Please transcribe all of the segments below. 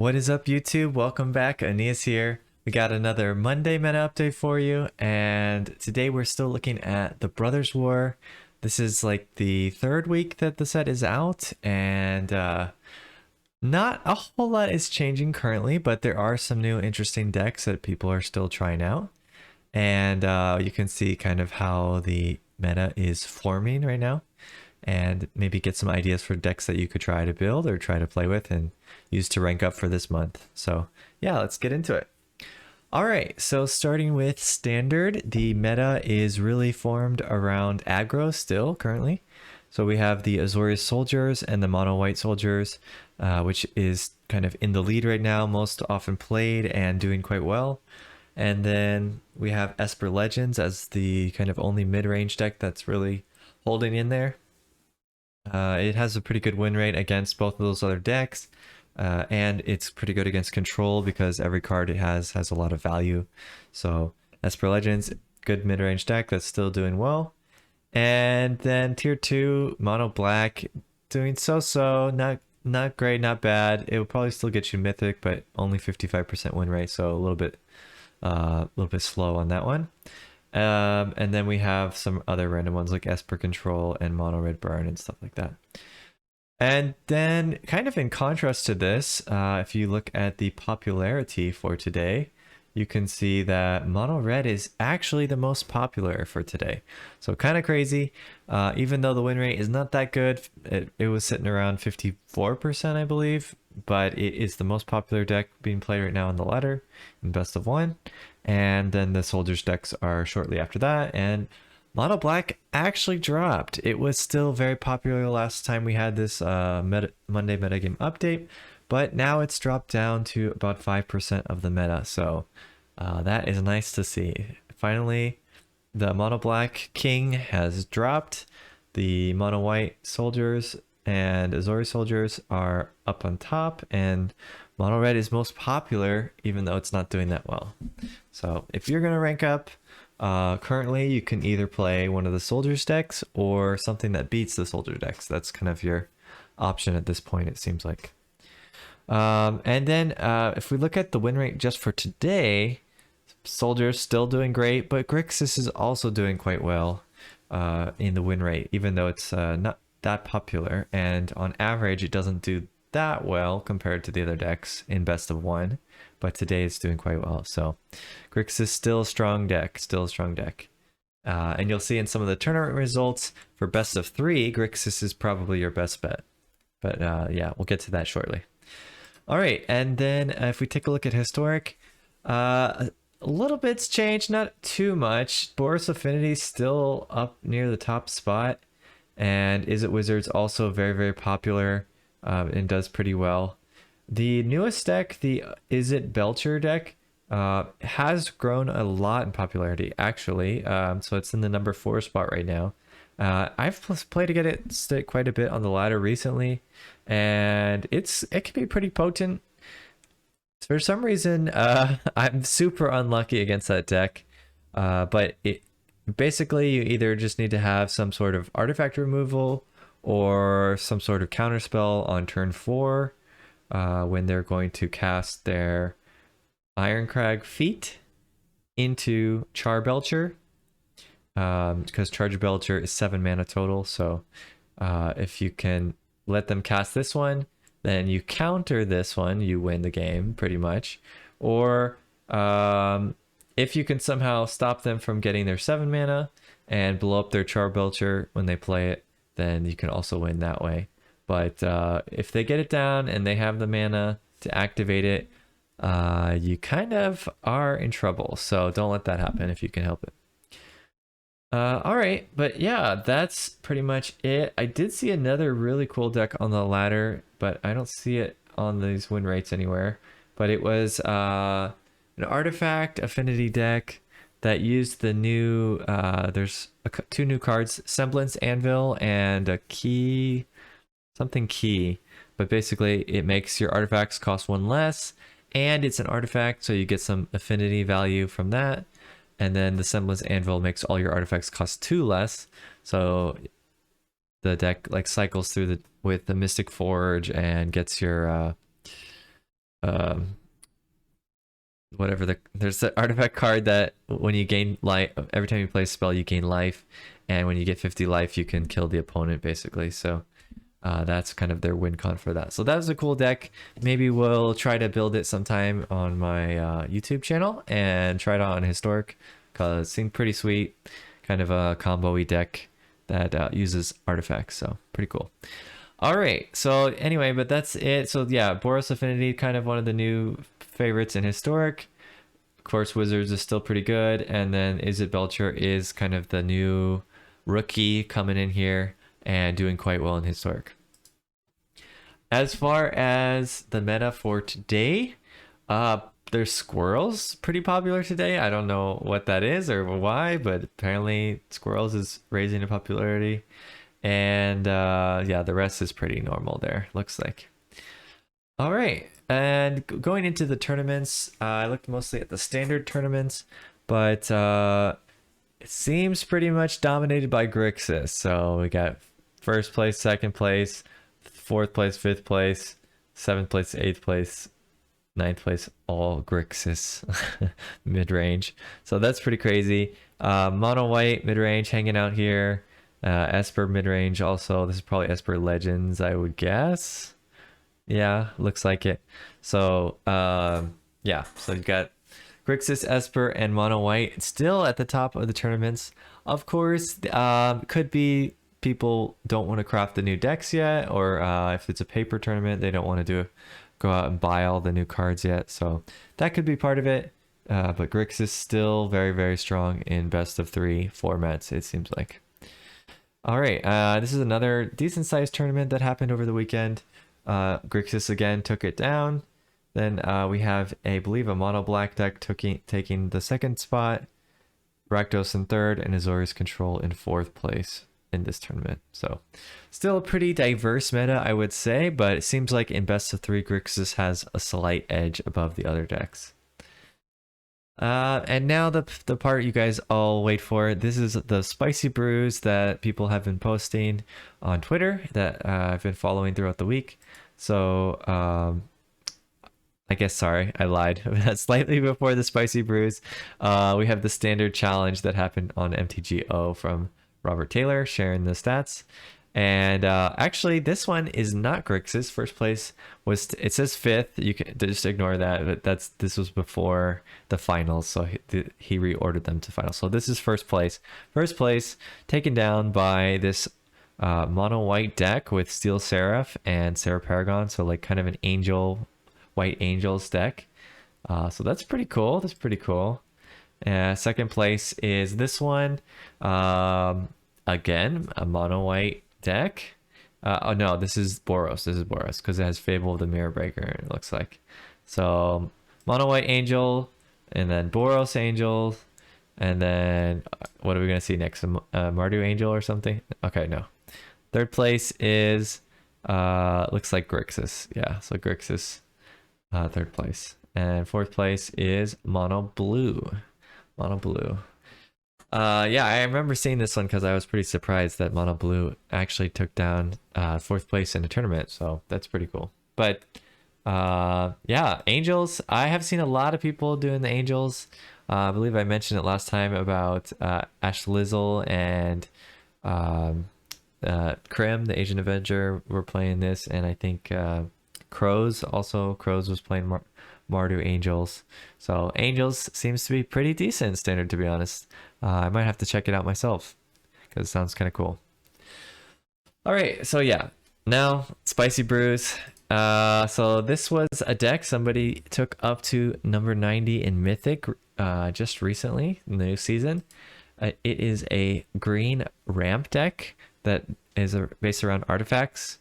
What is up, YouTube? Welcome back. Aeneas here. We got another Monday meta update for you, and today we're still looking at the Brothers War. This is like the third week that the set is out, and not a whole lot is changing currently, but there are some new interesting decks that people are still trying out. And you can see kind of how the meta is forming right now, and maybe get some ideas for decks that you could try to build or try to play with and use to rank up for this month. So yeah, let's get into it. All right, so starting with standard, the meta is really formed around aggro still currently. So we have the Azorius soldiers and the mono white soldiers, which is kind of in the lead right now, most often played and doing quite well. And then we have Esper Legends as the kind of only mid-range deck that's really holding in there. It has a pretty good win rate against both of those other decks, and it's pretty good against control because every card it has a lot of value. So Esper Legends, good mid-range deck that's still doing well. And then tier 2, mono black, doing so-so, not great, not bad. It will probably still get you mythic, but only 55% win rate, so a little bit slow on that one. And then we have some other random ones like Esper Control and Mono Red Burn and stuff like that. And then kind of in contrast to this, if you look at the popularity for today, you can see that Mono Red is actually the most popular for today. So kind of crazy. Even though the win rate is not that good, it was sitting around 54%, I believe. But it is the most popular deck being played right now on the ladder in best of one. And then the soldiers decks are shortly after that. And mono black actually dropped. It was still very popular last time we had this Monday metagame update, but now it's dropped down to about 5% of the meta. So that is nice to see. Finally, the mono black king has dropped. The mono white soldiers and Azori soldiers are up on top, and mono red is most popular, even though it's not doing that well. So if you're going to rank up, currently you can either play one of the soldiers decks or something that beats the soldier decks. That's kind of your option at this point, it seems like. And then if we look at the win rate just for today, soldiers still doing great, but Grixis is also doing quite well in the win rate, even though it's not that popular, and on average it doesn't do that well compared to the other decks in best of one, but today it's doing quite well. So Grixis is still a strong deck, and you'll see in some of the tournament results for best of 3, Grixis is probably your best bet, but yeah, we'll get to that shortly. All right, and then if we take a look at historic, a little bit's changed, not too much. Boros Affinity still up near the top spot, and Is It Wizards also very, very popular and does pretty well. The newest deck, the Is It Belcher deck, has grown a lot in popularity, actually. So it's in the number 4 spot right now. I've played to get it stick quite a bit on the ladder recently, and it can be pretty potent. For some reason, I'm super unlucky against that deck, but basically you either just need to have some sort of artifact removal or some sort of counterspell on turn 4 when they're going to cast their Ironcrag Feat into Charbelcher, because Charbelcher is 7 mana total. So if you can let them cast this one, then you counter this one, you win the game pretty much. Or if you can somehow stop them from getting their 7 mana and blow up their Charbelcher when they play it, then you can also win that way. But if they get it down and they have the mana to activate it, you kind of are in trouble. So don't let that happen if you can help it. All right, but yeah, that's pretty much it. I did see another really cool deck on the ladder, but I don't see it on these win rates anywhere. But it was an artifact affinity deck that used the new, there's 2 new cards, Semblance Anvil and a key, something key. But basically it makes your artifacts cost 1 less, and it's an artifact, so you get some affinity value from that. And then the Semblance Anvil makes all your artifacts cost 2 less, so the deck like cycles through with the Mystic Forge and gets your whatever there's the artifact card that when you gain life, every time you play a spell you gain life, and when you get 50 life you can kill the opponent basically. So that's kind of their win con for that. So that was a cool deck. Maybe we'll try to build it sometime on my YouTube channel and try it out on Historic, because it seemed pretty sweet. Kind of a combo-y deck that uses artifacts, so pretty cool. All right, so anyway, but that's it. So yeah, Boros Affinity, kind of one of the new favorites in Historic. Of course, Wizards is still pretty good, and then Izzet Belcher is kind of the new rookie coming in here and doing quite well in Historic. As far as the meta for today, there's Squirrels pretty popular today. I don't know what that is or why, but apparently Squirrels is raising in popularity. And yeah, the rest is pretty normal there, looks like. All right, and going into the tournaments, I looked mostly at the standard tournaments, but it seems pretty much dominated by Grixis. So we got first place, second place, fourth place, fifth place, seventh place, eighth place, ninth place, all Grixis mid-range. So that's pretty crazy. Mono white mid-range hanging out here. Esper mid-range also. This is probably Esper Legends, I would guess. Yeah, looks like it. So yeah, so you've got Grixis, Esper, and Mono White still at the top of the tournaments. Of course, could be people don't want to craft the new decks yet, or if it's a paper tournament, they don't want to go out and buy all the new cards yet. So that could be part of it. But Grixis still very, very strong in best of 3 formats, it seems like. All right, this is another decent sized tournament that happened over the weekend. Grixis again took it down. Then we have, I believe, a mono black deck taking the second spot, Rakdos in third, and Azorius Control in fourth place in this tournament. So still a pretty diverse meta, I would say, but it seems like in best of 3, Grixis has a slight edge above the other decks. And now the part you guys all wait for. This is the spicy brews that people have been posting on Twitter that I've been following throughout the week. So I guess, sorry, I lied. Slightly before the spicy brews, we have the standard challenge that happened on MTGO from Robert Taylor sharing the stats. And actually, this one is not Grixis. First place was, it says fifth. You can just ignore that. But this was before the finals, so he reordered them to finals. So this is first place. First place taken down by this mono white deck with Steel Seraph and Sarah Paragon. So like kind of an angel, white angels deck. So that's pretty cool. That's pretty cool. Second place is this one. Again, a mono white deck. Oh no, this is Boros. This is Boros because it has Fable of the Mirror Breaker, it looks like. So mono white angel, and then Boros angel, and then what are we gonna see next? Mardu angel or something? Okay, no. Third place is looks like Grixis. Yeah, so Grixis third place, and fourth place is mono blue. Mono blue. Yeah, I remember seeing this one because I was pretty surprised that Mono Blue actually took down fourth place in a tournament. So that's pretty cool. But yeah, Angels. I have seen a lot of people doing the Angels. I believe I mentioned it last time about Ash Lizzle and Krim, the Asian Avenger, were playing this. And I think Crows was playing Mardu Angels. So Angels seems to be pretty decent standard, to be honest. I might have to check it out myself because it sounds kind of cool. All right, so yeah, now spicy brews. So this was a deck somebody took up to number 90 in Mythic just recently in the new season. It is a green ramp deck that is based around artifacts.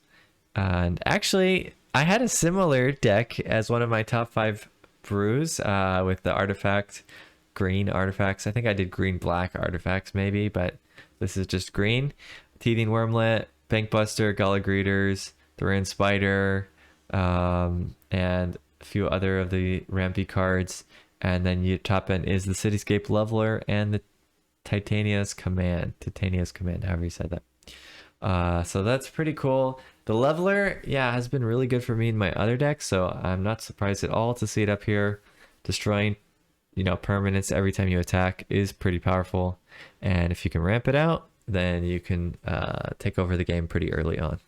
And actually, I had a similar deck as one of my top 5 brews with the artifact. Green artifacts. I think I did green black artifacts maybe, but this is just green. Teething Wormlet, Bankbuster, Gala Greeters, Thorin Spider, and a few other of the rampy cards. And then your top end is the Cityscape Leveler and the Titania's Command, however you said that. So that's pretty cool. The leveler, yeah, has been really good for me in my other decks, so I'm not surprised at all to see it up here. Destroying, permanents every time you attack is pretty powerful. And if you can ramp it out, then you can take over the game pretty early on.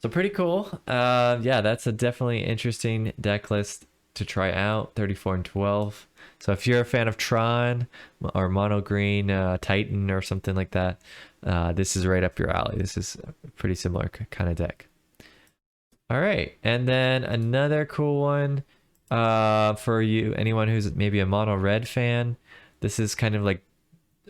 So pretty cool. Yeah, that's a definitely interesting deck list to try out. 34 and 12. So if you're a fan of Tron or Mono Green Titan or something like that, this is right up your alley. This is a pretty similar kind of deck. All right, and then another cool one for you, anyone who's maybe a Mono Red fan. This is kind of like,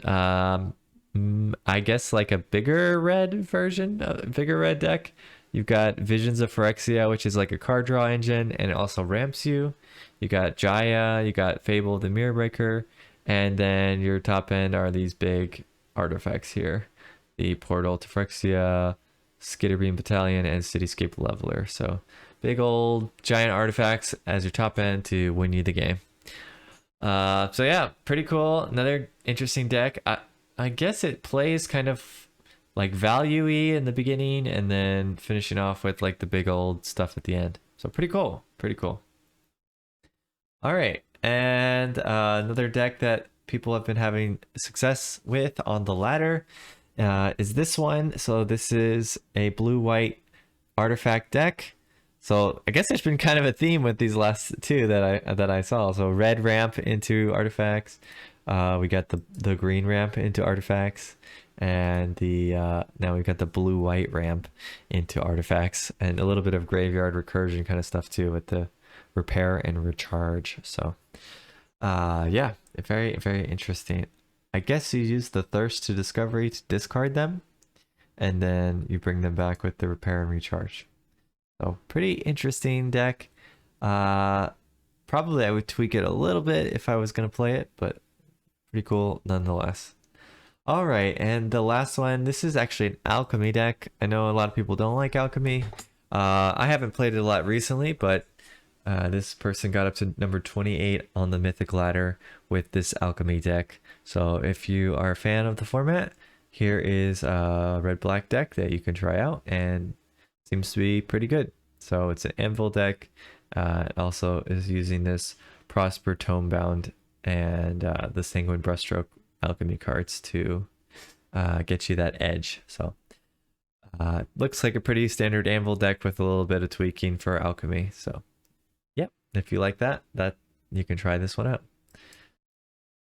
I guess like a bigger red version, a bigger red deck. You've got Visions of Phyrexia, which is like a card draw engine, and it also ramps you. You got Jaya, you got Fable the Mirror Breaker, and then your top end are these big artifacts here. The Portal to Phyrexia, Skitterbeam Battalion, and Cityscape Leveler. So big old giant artifacts as your top end to win you the game. So yeah, pretty cool. Another interesting deck. I guess it plays kind of like value-y in the beginning and then finishing off with like the big old stuff at the end. So pretty cool. Pretty cool. All right. And another deck that people have been having success with on the ladder is this one. So this is a blue-white artifact deck. So I guess there's been kind of a theme with these last two that I saw. So red ramp into artifacts. We got the green ramp into artifacts, and the now we've got the blue-white ramp into artifacts, and a little bit of graveyard recursion kind of stuff too with the repair and recharge. So yeah, very, very interesting. I guess you use the Thirst to Discovery to discard them, and then you bring them back with the repair and recharge. So pretty interesting deck. Probably I would tweak it a little bit if I was going to play it, but pretty cool nonetheless. All right, and the last one, this is actually an alchemy deck. I know a lot of people don't like alchemy. I haven't played it a lot recently, but this person got up to number 28 on the Mythic ladder with this alchemy deck. So if you are a fan of the format, here is a red-black deck that you can try out, and seems to be pretty good. So it's an Anvil deck. It also is using this Prosper Tomebound and the Sanguine Brushstroke alchemy cards to get you that edge. So looks like a pretty standard Anvil deck with a little bit of tweaking for alchemy. So yep, if you like that you can try this one out.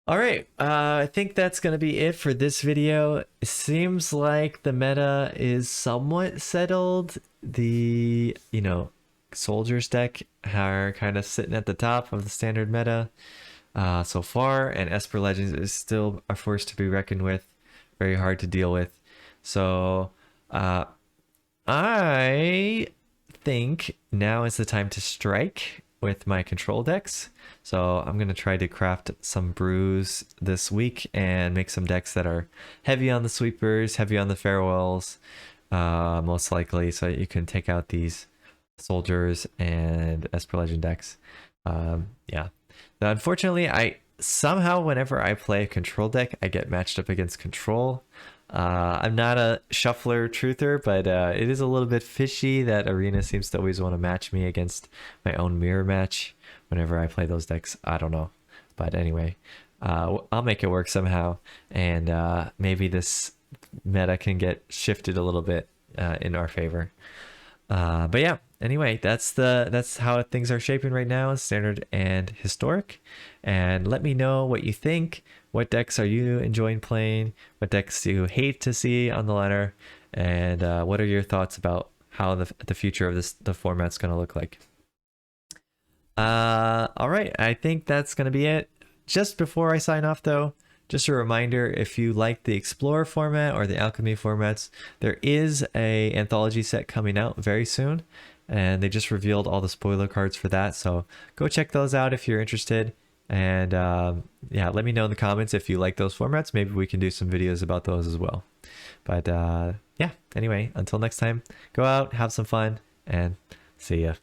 All right, I think that's going to be it for this video. It seems like the meta is somewhat settled. The, soldiers deck are kind of sitting at the top of the standard meta so far, and Esper Legends is still a force to be reckoned with, very hard to deal with. So I think now is the time to strike with my control decks. So I'm going to try to craft some brews this week and make some decks that are heavy on the sweepers, heavy on the farewells, most likely, so you can take out these soldiers and Esper Legend decks. Yeah. Now, unfortunately, I somehow, whenever I play a control deck, I get matched up against control. I'm not a shuffler truther, but it is a little bit fishy that Arena seems to always want to match me against my own mirror match whenever I play those decks. I don't know. But anyway, I'll make it work somehow, and maybe this meta can get shifted a little bit in our favor. But yeah, anyway, that's how things are shaping right now, standard and historic. And let me know what you think. What decks are you enjoying playing? What decks do you hate to see on the ladder? And what are your thoughts about how the future of the format's going to look like? All right, I think that's going to be it. Just before I sign off, though, just a reminder, if you like the Explorer format or the Alchemy formats, there is a anthology set coming out very soon, and they just revealed all the spoiler cards for that, so go check those out if you're interested. And yeah, let me know in the comments if you like those formats. Maybe we can do some videos about those as well. But yeah, anyway, until next time, go out, have some fun, and see ya.